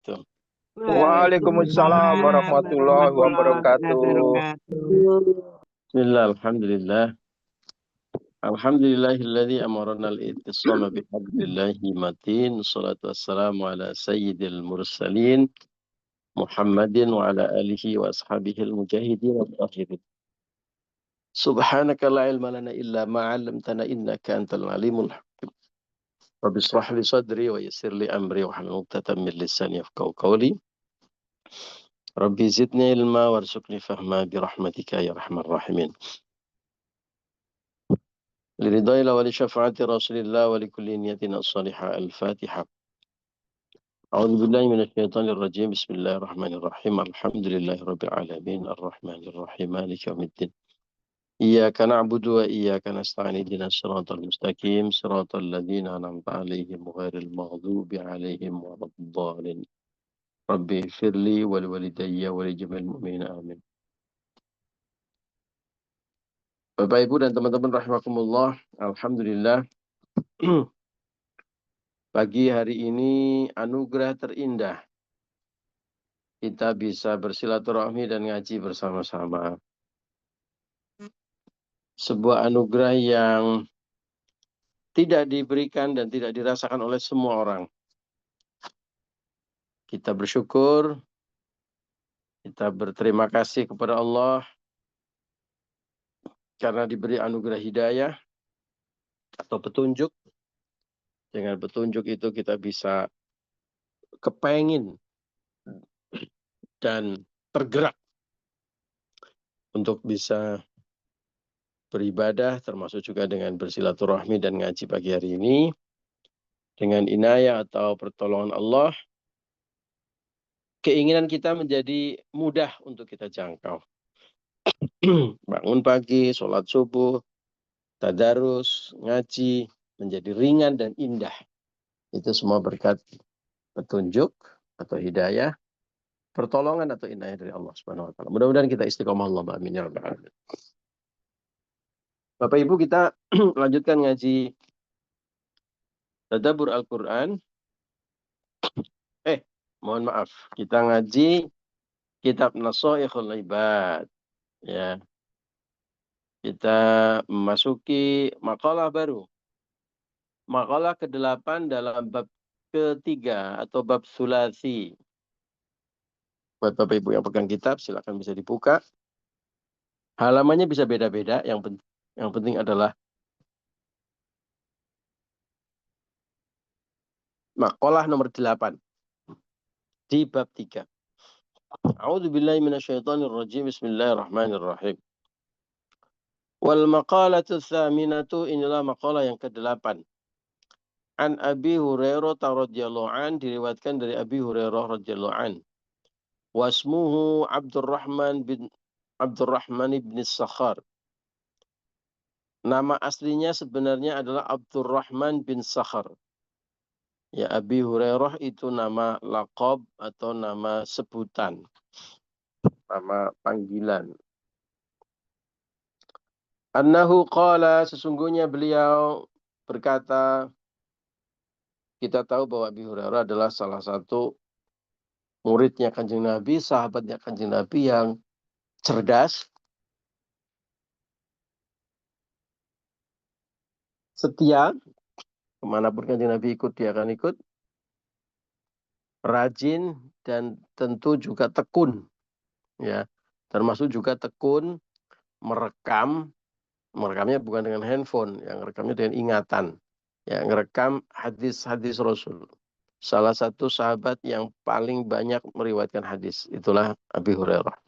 wabarakatuh. Waalaikumsalam Waalaikumsalam warahmatullahi warahmatullahi wabarakatuh. wabarakatuh. Bismillah, alhamdulillah. Alhamdulillahilladzi amarana al-ittisama bihablillahi matin. Salatu wassalamu ala sayyidil mursalin. Muhammadin wa ala alihi wa ashabihil mujahidin wa akhirin. Subhanaka la ilma lana illa ma 'allamtana innaka antal alimul hakim. Rabbi shrah li sadri wa yassir li amri wa hlul 'uqdatam min lisani yafqahu qawli. Rabbi zidni ilma warzuqni fahma bi rahmatika ya arhamar rahimin. لرضا الله ولشفاعة رسول الله ولكل نيتنا الصالحة الفاتحة. أعوذ بالله من الشيطان الرجيم. بسم الله الرحمن الرحيم. الحمد لله رب العالمين الرحمن الرحيم مالك يوم الدين. إياك نعبد وإياك نستعين اهدنا الصراط المستقيم صراط الذين أنعمت عليهم غير المغضوب عليهم ولا الضالين. ربي اغفر لي ولوالدي ولجميع المؤمنين آمين. Bapak Ibu dan teman-teman rahimakumullah, alhamdulillah. Pagi hari ini anugerah terindah. Kita bisa bersilaturahmi dan ngaji bersama-sama. Sebuah anugerah yang tidak diberikan dan tidak dirasakan oleh semua orang. Kita bersyukur, kita berterima kasih kepada Allah karena diberi anugerah hidayah atau petunjuk. Dengan petunjuk itu kita bisa kepengin dan tergerak untuk bisa beribadah, termasuk juga dengan bersilaturahmi dan ngaji pagi hari ini. Dengan inayah atau pertolongan Allah, keinginan kita menjadi mudah untuk kita jangkau. Bangun pagi, sholat subuh, tadarus, ngaji, menjadi ringan dan indah. Itu semua berkat petunjuk atau hidayah, pertolongan atau inayah dari Allah Subhanahu wa taala. Mudah-mudahan kita istiqomah, Allah, amin ya rabbal alamin. Bapak Ibu, kita lanjutkan ngaji tadabbur Al-Qur'an. Mohon maaf, kita ngaji kitab Nashaikhul Ibad. Ya. Kita memasuki makalah baru. Makalah ke-8 dalam bab ketiga atau bab sulasi. Buat Bapak Ibu yang pegang kitab, silakan bisa dibuka. Halamannya bisa beda-beda. Yang penting adalah makalah nomor 8 di bab 3. A'udzubillahi minasyaitonirrajim. Bismillahirrahmanirrahim. Wal maqalatu tsaminatu, inilah makalah yang ke-8. An Abi Hurairah radhiyallahu an, diriwayatkan dari Abi Hurairah radhiyallahu an. Wasmuhu Abdurrahman bin Sakhar. Nama aslinya sebenarnya adalah Abdurrahman bin Sakhar. Ya, Abi Hurairah itu nama laqab atau nama sebutan. Nama panggilan. Annahu qala, sesungguhnya beliau berkata, kita tahu bahwa Abi Hurairah adalah salah satu muridnya Kanjeng Nabi, sahabatnya Kanjeng Nabi yang cerdas, setia, kemanapun Kanjeng Nabi ikut, dia akan ikut, rajin, dan tentu juga tekun. Ya, termasuk juga tekun merekamnya bukan dengan handphone, yang rekamnya dengan ingatan, yang merekam hadis-hadis Rasul. Salah satu sahabat yang paling banyak meriwayatkan hadis, itulah Abi Hurairah.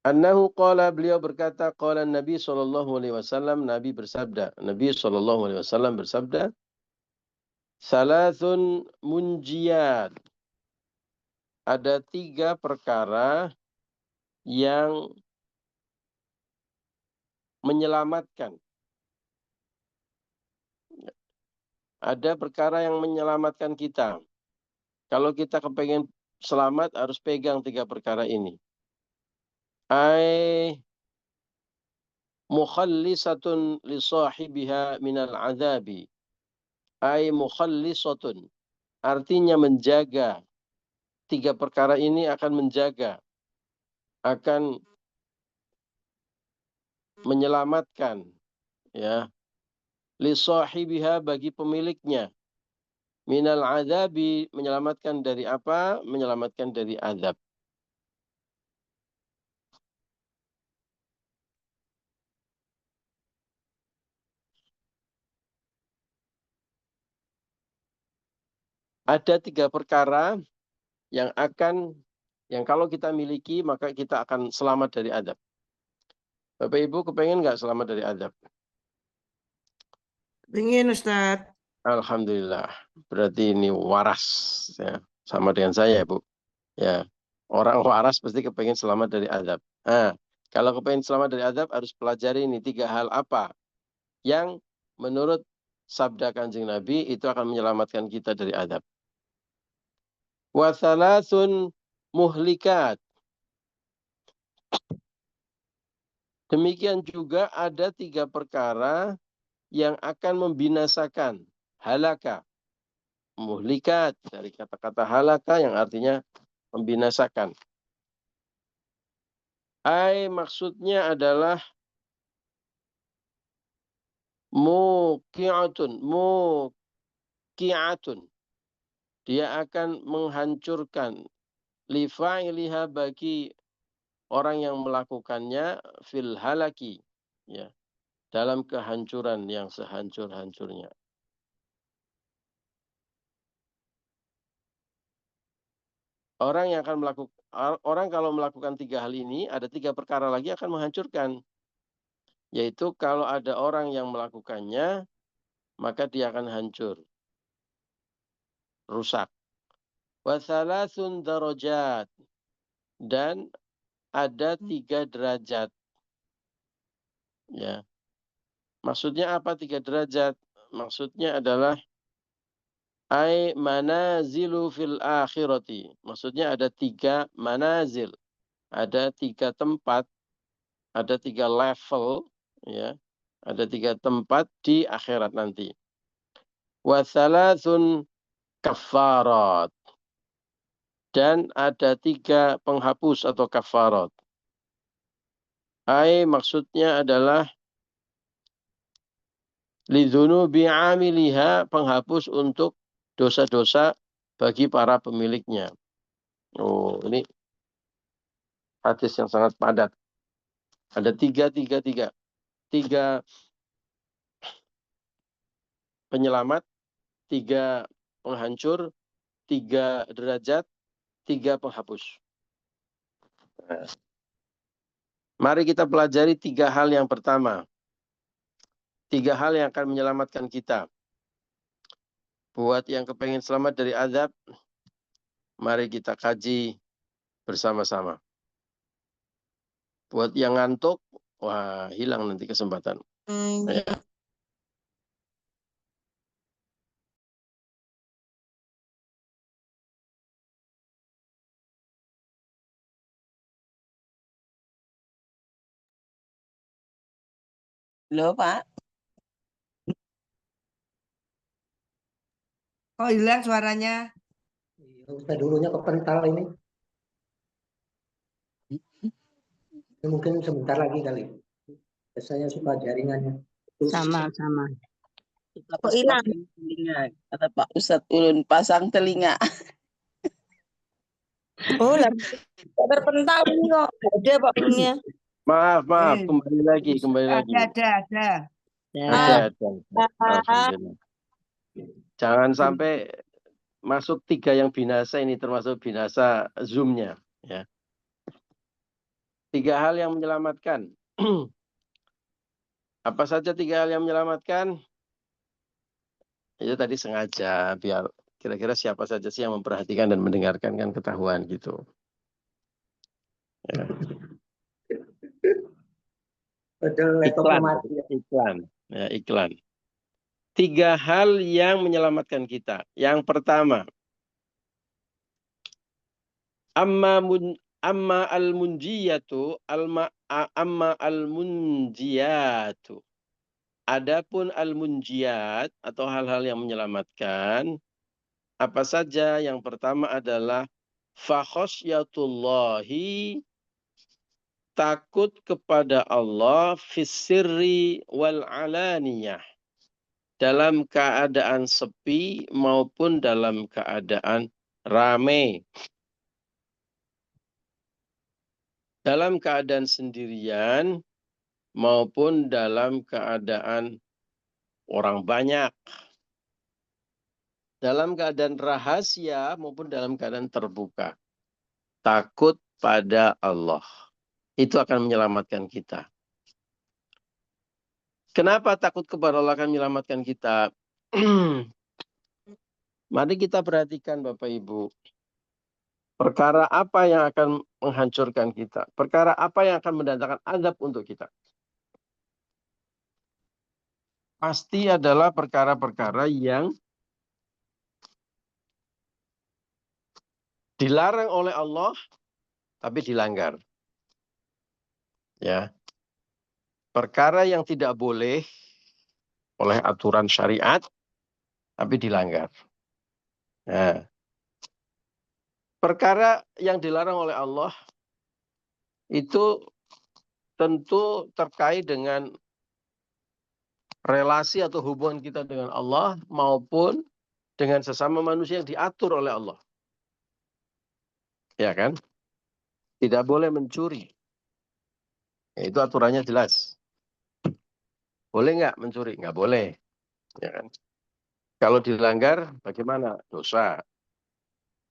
Annahu qala, beliau berkata, qala Nabi sallallahu alaihi wasallam, Nabi sallallahu alaihi wasallam bersabda, salasun munjiyat, ada 3 perkara yang menyelamatkan. Ada perkara yang menyelamatkan kita. Kalau kita kepengen selamat, harus pegang 3 perkara ini. Ai mukhallisatun li sahibiha minal adzabi. Ay mukhallisatun. Artinya menjaga. Tiga perkara ini akan menjaga. Akan menyelamatkan. Ya. Li sahibiha bagi pemiliknya. Minal adzabi. Menyelamatkan dari apa? Menyelamatkan dari azab. Ada tiga perkara yang kalau kita miliki maka kita akan selamat dari azab. Bapak Ibu kepengen nggak selamat dari azab? Pengen Ustaz. Alhamdulillah. Berarti ini waras ya. Sama dengan saya, Bu. Ya. Orang waras pasti kepengen selamat dari azab. Nah, kalau kepengen selamat dari azab harus pelajari ini tiga hal apa yang menurut sabda Kanjeng Nabi itu akan menyelamatkan kita dari azab. Wa thalathun muhlikat. Demikian juga ada tiga perkara yang akan membinasakan. Halaka. Muhlikat. Dari kata-kata halaka yang artinya membinasakan. Maksudnya adalah muqi'atun. Dia akan menghancurkan lifa'iliha bagi orang yang melakukannya fil halaki. Ya. Dalam kehancuran yang sehancur-hancurnya. Orang kalau melakukan tiga hal ini, ada tiga perkara lagi akan menghancurkan. Yaitu kalau ada orang yang melakukannya, maka dia akan hancur. Rusak. Wa thalathun darajat. Dan ada 3 derajat. Ya. Maksudnya apa 3 derajat? Maksudnya adalah manazilu fil akhirati. Maksudnya ada 3 manazil. Ada 3 tempat, ada 3 level, ya. Ada 3 tempat di akhirat nanti. Wa thalathun kafarat. Dan ada 3 penghapus atau kafarat. Maksudnya adalah lidzunubi amiliha, penghapus untuk dosa-dosa bagi para pemiliknya. Oh, ini hadis yang sangat padat. Ada 3 penyelamat, 3 penghancur, 3 derajat, 3 penghapus. Nah, mari kita pelajari 3 hal yang pertama. 3 hal yang akan menyelamatkan kita. Buat yang kepengen selamat dari azab, mari kita kaji bersama-sama. Buat yang ngantuk, wah hilang nanti kesempatan. Ya. Loh, Pak. Kok hilang suaranya? Ustaz dulunya kepental ini. Mungkin sebentar lagi kali. Saya suka jaringannya. Sama. Kok hilang? Telinga. Kata Pak Ustadz Ulun, pasang telinga. Oh, lagi terpental ini kok. Ada Pak Ulunnya. Maaf, kembali lagi. Ada. Ada. Alhamdulillah. Jangan sampai masuk 3 yang binasa ini, termasuk binasa Zoom-nya. Ya. 3 hal yang menyelamatkan. Apa saja 3 hal yang menyelamatkan? Itu tadi sengaja, biar kira-kira siapa saja sih yang memperhatikan dan mendengarkan kan ketahuan gitu. Ya. Iklan. Ya, iklan. 3 hal yang menyelamatkan kita. Yang pertama, Amma al-munjiyatu amma al-munjiyatu. Adapun al-munjiyat atau hal-hal yang menyelamatkan apa saja? Yang pertama adalah fa khosyatullahi, takut kepada Allah, fis-sirri wal alaniyah, dalam keadaan sepi maupun dalam keadaan ramai. Dalam keadaan sendirian maupun dalam keadaan orang banyak. Dalam keadaan rahasia maupun dalam keadaan terbuka. Takut pada Allah. Itu akan menyelamatkan kita. Kenapa takut kepada Allah akan menyelamatkan kita? Mari kita perhatikan Bapak Ibu. Perkara apa yang akan menghancurkan kita? Perkara apa yang akan mendatangkan azab untuk kita? Pasti adalah perkara-perkara yang dilarang oleh Allah, tapi dilanggar. Ya. Perkara yang tidak boleh oleh aturan syariat, tapi dilanggar. Nah, perkara yang dilarang oleh Allah itu tentu terkait dengan relasi atau hubungan kita dengan Allah maupun dengan sesama manusia yang diatur oleh Allah. Ya kan? Tidak boleh mencuri. Itu aturannya jelas. Boleh nggak mencuri? Nggak boleh. Ya kan? Kalau dilanggar, bagaimana? Dosa.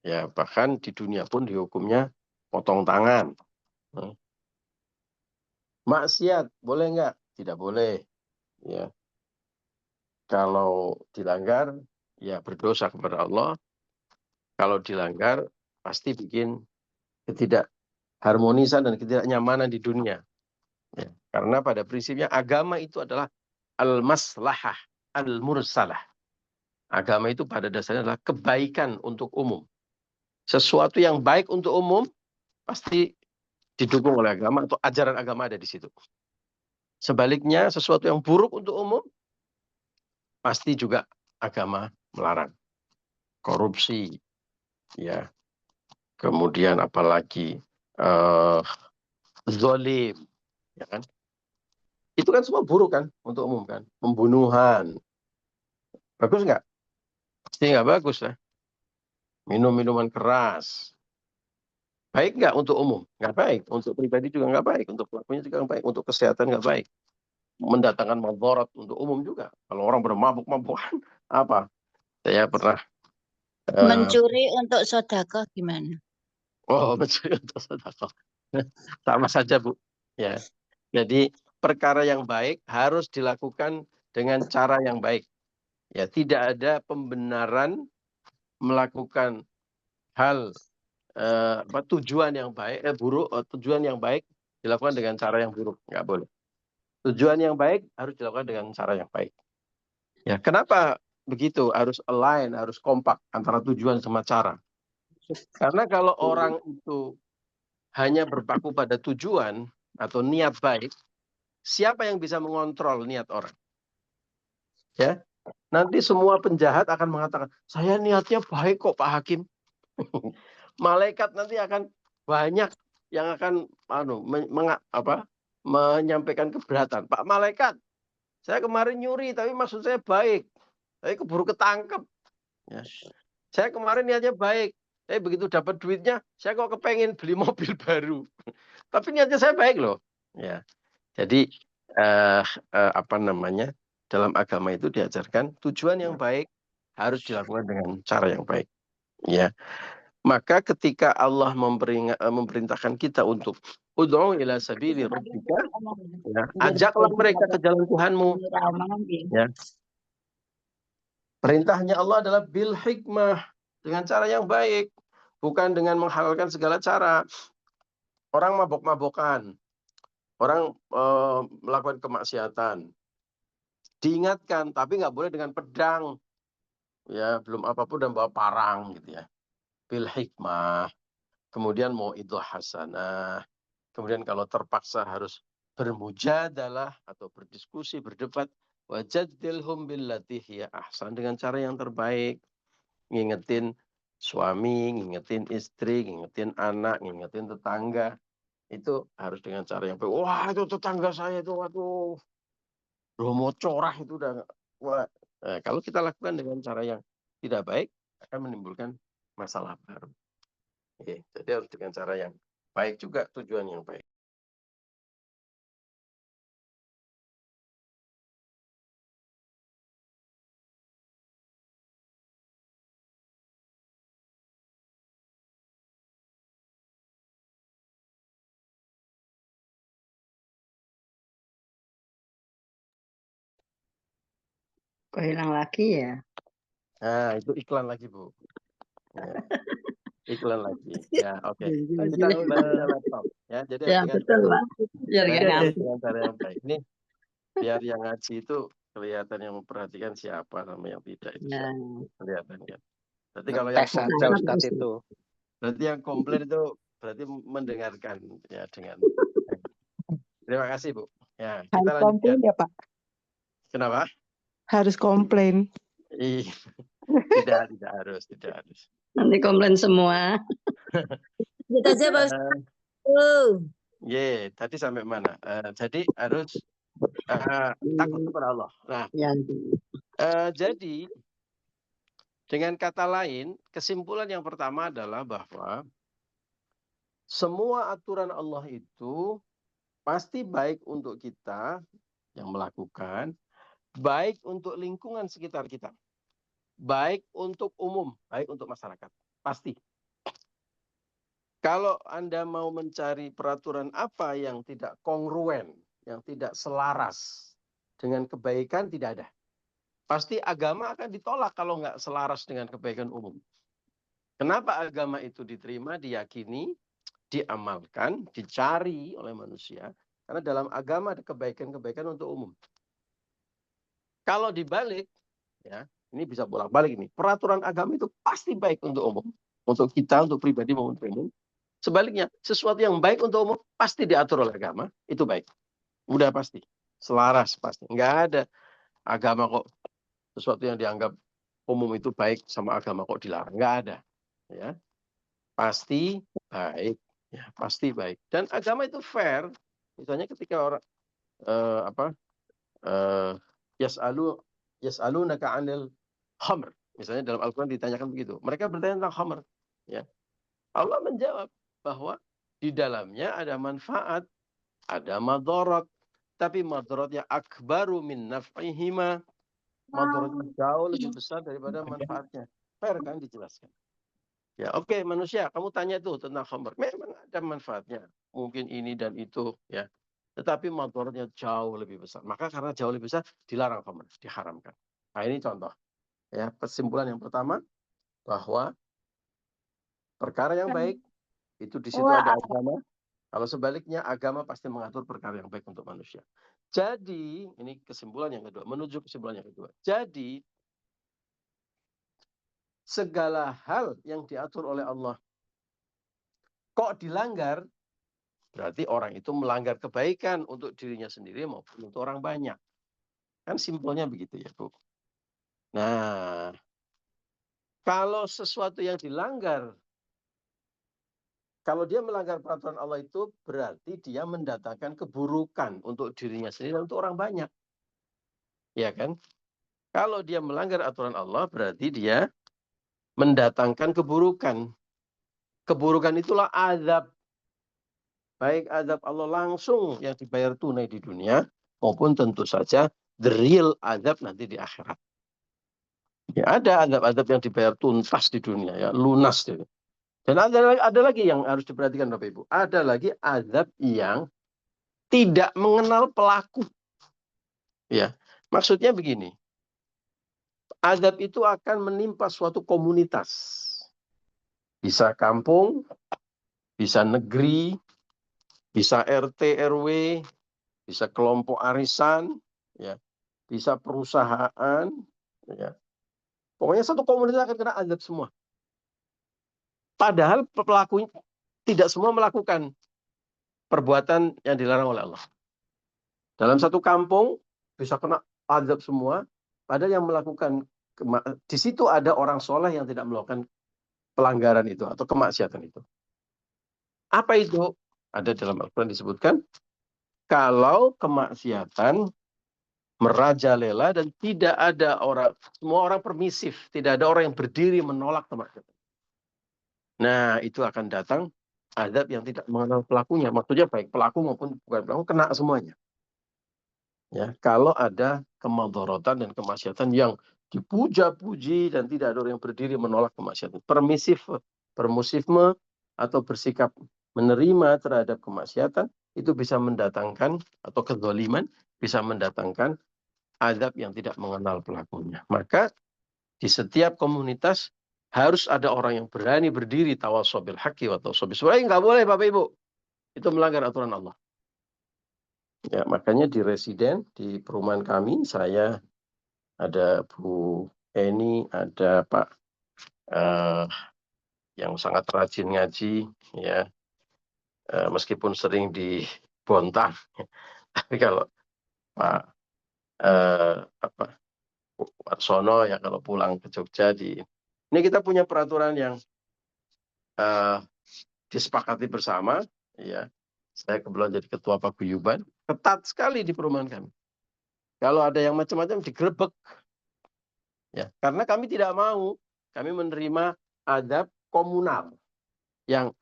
Ya, bahkan di dunia pun dihukumnya potong tangan. Maksiat, boleh nggak? Tidak boleh. Ya. Kalau dilanggar, ya berdosa kepada Allah. Kalau dilanggar, pasti bikin ketidakharmonisan dan ketidaknyamanan di dunia. Ya. Karena pada prinsipnya agama itu adalah al-maslahah, al-mursalah. Agama itu pada dasarnya adalah kebaikan untuk umum. Sesuatu yang baik untuk umum pasti didukung oleh agama atau ajaran agama ada di situ. Sebaliknya sesuatu yang buruk untuk umum pasti juga agama melarang. Korupsi, ya. Kemudian apalagi zalim, ya kan? Itu kan semua buruk kan untuk umum kan. Pembunuhan. Bagus nggak? Pasti nggak bagus ya. Minum minuman keras. Baik nggak untuk umum? Nggak baik. Untuk pribadi juga nggak baik. Untuk pelakunya juga nggak baik. Untuk kesehatan nggak baik. Mendatangkan madarat untuk umum juga. Kalau orang bermabuk-mabukan, apa? Saya pernah Mencuri untuk sedekah gimana? mencuri untuk sedekah. Sama saja, Bu. Ya. Jadi perkara yang baik harus dilakukan dengan cara yang baik. Ya, tidak ada pembenaran melakukan hal tujuan yang baik, tujuan yang baik dilakukan dengan cara yang buruk, nggak boleh. Tujuan yang baik harus dilakukan dengan cara yang baik. Ya, kenapa begitu? Harus align, harus kompak antara tujuan sama cara. Karena kalau orang itu hanya berpaku pada tujuan atau niat baik, siapa yang bisa mengontrol niat orang? Ya, nanti semua penjahat akan mengatakan, saya niatnya baik kok Pak Hakim. Malaikat nanti akan banyak yang akan menyampaikan keberatan. Pak Malaikat, saya kemarin nyuri tapi maksud saya baik. Saya keburu ketangkep. Ya. Saya kemarin niatnya baik. Tapi begitu dapat duitnya, saya kok kepengen beli mobil baru. Tapi niatnya saya baik loh. Ya. Jadi dalam agama itu diajarkan tujuan yang baik harus dilakukan dengan cara yang baik. Ya. Maka ketika Allah memerintahkan kita untuk ud'u ila sabili rabbika, ya, ajaklah mereka ke jalan Tuhanmu. Ya. Perintahnya Allah adalah bil hikmah, dengan cara yang baik, bukan dengan menghalalkan segala cara. Orang mabok-mabokan, orang melakukan kemaksiatan, diingatkan, tapi nggak boleh dengan pedang, ya belum apapun dan bawa parang gitu ya. Bil hikmah, kemudian mau itu hasanah, kemudian kalau terpaksa harus bermujadalah atau berdiskusi, berdebat, wajadilhum billati hiya ahsan, dengan cara yang terbaik, ngingetin suami, ngingetin istri, ngingetin anak, ngingetin tetangga, itu harus dengan cara yang baik. Wah, itu tetangga saya itu, waduh, Romo corah itu udah, wah. Nah, kalau kita lakukan dengan cara yang tidak baik, akan menimbulkan masalah baru. Oke, jadi harus dengan cara yang baik juga, tujuan yang baik. Kok hilang lagi ya? Nah, itu iklan lagi, Bu. Ya, iklan lagi. Ya, oke. Iya, Kita iya. kembali ke laptop. Ya, jadi Ya, dengan betul, Pak. Biar ya, nggak ngantuk. dengan cara yang baik. Ini biar yang ngaji itu kelihatan, yang memperhatikan siapa sama yang tidak itu Nah, siapa. Kelihatan kan. Berarti kalau yang Tes saja komplain, Ustadz itu. berarti yang komplain itu berarti mendengarkan ya dengan. Terima kasih, Bu. Ya, kita Harus lanjutkan. komplain ya Pak? Kenapa? Harus komplain. Tidak harus. nanti komplain semua. Kita aja Pak Ustadz. Tadi sampai mana? Jadi harus takut kepada Allah. Nah, Ya, jadi dengan kata lain, kesimpulan yang pertama adalah bahwa semua aturan Allah itu pasti baik untuk kita yang melakukan, baik untuk lingkungan sekitar kita, baik untuk umum, baik untuk masyarakat. Pasti. Kalau Anda mau mencari peraturan apa yang tidak kongruen, yang tidak selaras dengan kebaikan, tidak ada. Pasti agama akan ditolak kalau nggak selaras dengan kebaikan umum. Kenapa agama itu diterima, diyakini, diamalkan, dicari oleh manusia? Karena dalam agama ada kebaikan-kebaikan untuk umum. Kalau dibalik, ya, ini bisa bolak-balik ini. Peraturan agama itu pasti baik untuk umum, untuk kita, untuk pribadi maupun untuk umum. Sebaliknya, sesuatu yang baik untuk umum pasti diatur oleh agama, itu baik. Udah pasti, selaras pasti. Nggak ada agama kok sesuatu yang dianggap umum itu baik sama agama kok dilarang. Nggak ada. Ya, pasti baik. Ya, pasti baik. Dan agama itu fair. Misalnya ketika orang yas'alunaka 'anil khamr. Misalnya dalam Al-Qur'an ditanyakan begitu. Mereka bertanya tentang khamr. Ya. Allah menjawab bahwa di dalamnya ada manfaat, ada madarat, tapi madaratnya akbaru min naf'ihima. Madaratnya jauh lebih besar daripada manfaatnya. Fair kan dijelaskan. Ya, oke, manusia, kamu tanya tuh tentang khamr. Memang ada manfaatnya. Mungkin ini dan itu, ya. Tetapi madaratnya jauh lebih besar. Maka karena jauh lebih besar, dilarang khamr, diharamkan. Nah, ini contoh. Ya, kesimpulan yang pertama bahwa perkara yang baik itu di situ ada agama. Kalau sebaliknya, agama pasti mengatur perkara yang baik untuk manusia. Jadi, ini kesimpulan yang kedua, menuju kesimpulan yang kedua. Jadi, segala hal yang diatur oleh Allah kok dilanggar, berarti orang itu melanggar kebaikan untuk dirinya sendiri maupun untuk orang banyak. Kan simpelnya begitu ya, Bu. Nah, kalau sesuatu yang dilanggar, kalau dia melanggar peraturan Allah itu berarti dia mendatangkan keburukan untuk dirinya sendiri dan untuk orang banyak. Ya kan? Kalau dia melanggar aturan Allah berarti dia mendatangkan keburukan. Keburukan itulah azab. Baik azab Allah langsung yang dibayar tunai di dunia maupun tentu saja the real azab nanti di akhirat. Ya, ada azab-azab yang dibayar tuntas di dunia, ya, lunas. Gitu. Dan ada lagi yang harus diperhatikan Bapak Ibu. Ada lagi azab yang tidak mengenal pelaku. Ya, maksudnya begini. Azab itu akan menimpa suatu komunitas. Bisa kampung, bisa negeri, bisa RT RW, bisa kelompok arisan, ya, bisa perusahaan, ya. Pokoknya satu komunitas akan kena azab semua. Padahal pelakunya tidak semua melakukan perbuatan yang dilarang oleh Allah. Dalam satu kampung bisa kena azab semua, padahal yang melakukan di situ ada orang soleh yang tidak melakukan pelanggaran itu atau kemaksiatan itu. Apa itu? Ada dalam Al-Quran disebutkan, kalau kemaksiatan merajalela dan tidak ada orang, semua orang permisif, tidak ada orang yang berdiri menolak kemaksiatan. Nah, itu akan datang azab yang tidak mengenal pelakunya. Maksudnya baik pelaku maupun bukan pelaku kena semuanya. Ya, kalau ada kemadharatan dan kemaksiatan yang dipuja-puji dan tidak ada orang yang berdiri menolak kemaksiatan. Permisifme atau bersikap menerima terhadap kemaksiatan itu bisa mendatangkan atau kezaliman bisa mendatangkan azab yang tidak mengenal pelakunya. Maka di setiap komunitas harus ada orang yang berani berdiri tawassaw bil haqqi wa tawassaw bis sabr. Nggak boleh Bapak Ibu. Itu melanggar aturan Allah. Ya, makanya di residen di perumahan kami, saya ada Bu Eni, ada Pak yang sangat rajin ngaji, ya, meskipun sering dibontang. Tapi kalau Pak Warsono ya kalau pulang ke Jogja ini kita punya peraturan yang disepakati bersama, ya. Saya kebetulan jadi ketua paguyuban, ketat sekali di perumahan kami. Kalau ada yang macam-macam digerebek. Ya, karena kami tidak mau, kami menerima azab komunal. Yang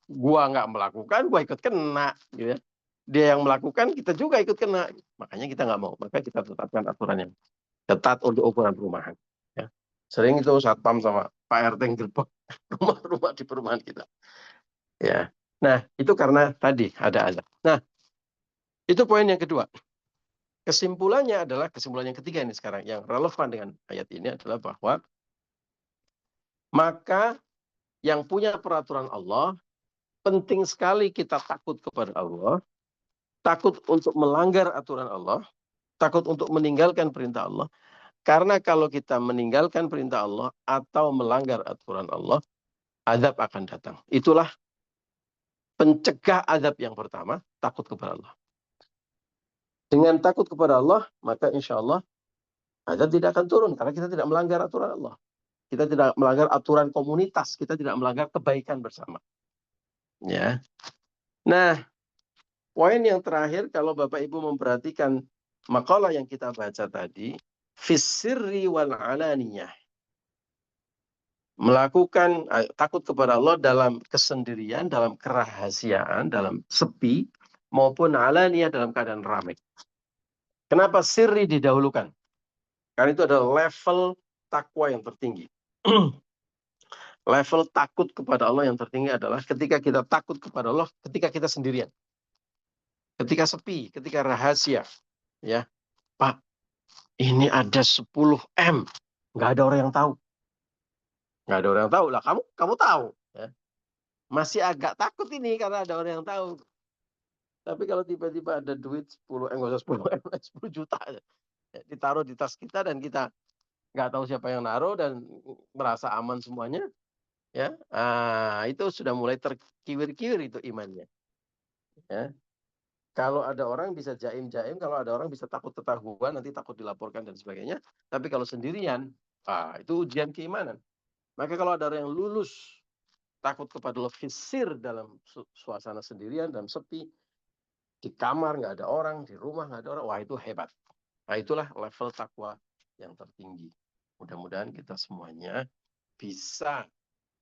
gua nggak melakukan, gua ikut kena. Gitu ya. Dia yang melakukan, kita juga ikut kena. Makanya kita nggak mau. Maka kita tetapkan aturan yang ketat untuk ukuran perumahan. Ya. Sering itu satpam sama Pak RT gerbek rumah-rumah di perumahan kita. Ya. Nah, itu karena tadi ada azab. Nah, itu poin yang kedua. Kesimpulannya adalah, kesimpulan yang ketiga ini sekarang, yang relevan dengan ayat ini adalah bahwa maka yang punya peraturan Allah, penting sekali kita takut kepada Allah, takut untuk melanggar aturan Allah, takut untuk meninggalkan perintah Allah. Karena kalau kita meninggalkan perintah Allah atau melanggar aturan Allah, azab akan datang. Itulah pencegah azab yang pertama, takut kepada Allah. Dengan takut kepada Allah, maka insya Allah azab tidak akan turun. Karena kita tidak melanggar aturan Allah. Kita tidak melanggar aturan komunitas. Kita tidak melanggar kebaikan bersama. Ya. Nah, poin yang terakhir, kalau Bapak Ibu memperhatikan makalah yang kita baca tadi, fis-sirri wal alaniyah. Melakukan takut kepada Allah dalam kesendirian, dalam kerahasiaan, dalam sepi, maupun alaniyah dalam keadaan ramai. Kenapa sirri didahulukan? Karena itu adalah level takwa yang tertinggi. Level takut kepada Allah yang tertinggi adalah ketika kita takut kepada Allah, ketika kita sendirian. Ketika sepi, ketika rahasia. Ya, Pak, ini ada 10 M. Nggak ada orang yang tahu. Nggak ada orang yang tahu. Lah, kamu tahu. Ya. Masih agak takut ini karena ada orang yang tahu. Tapi kalau tiba-tiba ada duit 10 M, nggak usah 10 M, 10 juta. Ya, ditaruh di tas kita dan kita nggak tahu siapa yang naruh dan merasa aman semuanya. Ya, itu sudah mulai terkiwir-kiwir itu imannya. Ya. Kalau ada orang bisa jaim-jaim, kalau ada orang bisa takut ketahuan, nanti takut dilaporkan dan sebagainya. Tapi kalau sendirian, itu ujian keimanan. Maka kalau ada orang yang lulus takut kepada Allah fisir dalam suasana sendirian, dalam sepi, di kamar nggak ada orang, di rumah nggak ada orang, wah itu hebat. Nah itulah level takwa yang tertinggi. Mudah-mudahan kita semuanya bisa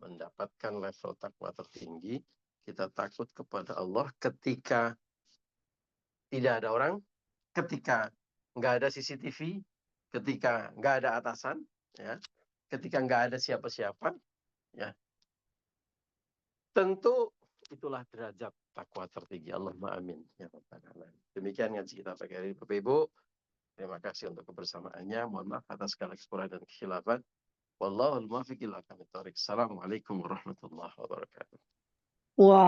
mendapatkan level takwa tertinggi. Kita takut kepada Allah ketika tidak ada orang, ketika nggak ada CCTV, ketika nggak ada atasan, ya, ketika nggak ada siapa-siapa, ya. Tentu itulah derajat takwa tertinggi. Allahumma amin. Ya Rabbal alamin. Demikian ngaji kita pagi hari Bapak Ibu. Terima kasih untuk kebersamaannya. Mohon maaf atas segala kekurangan dan kekhilafan. Wallahul muwaffiq ila aqwamit thoriq. Assalamualaikum warahmatullahi wabarakatuh. Wah,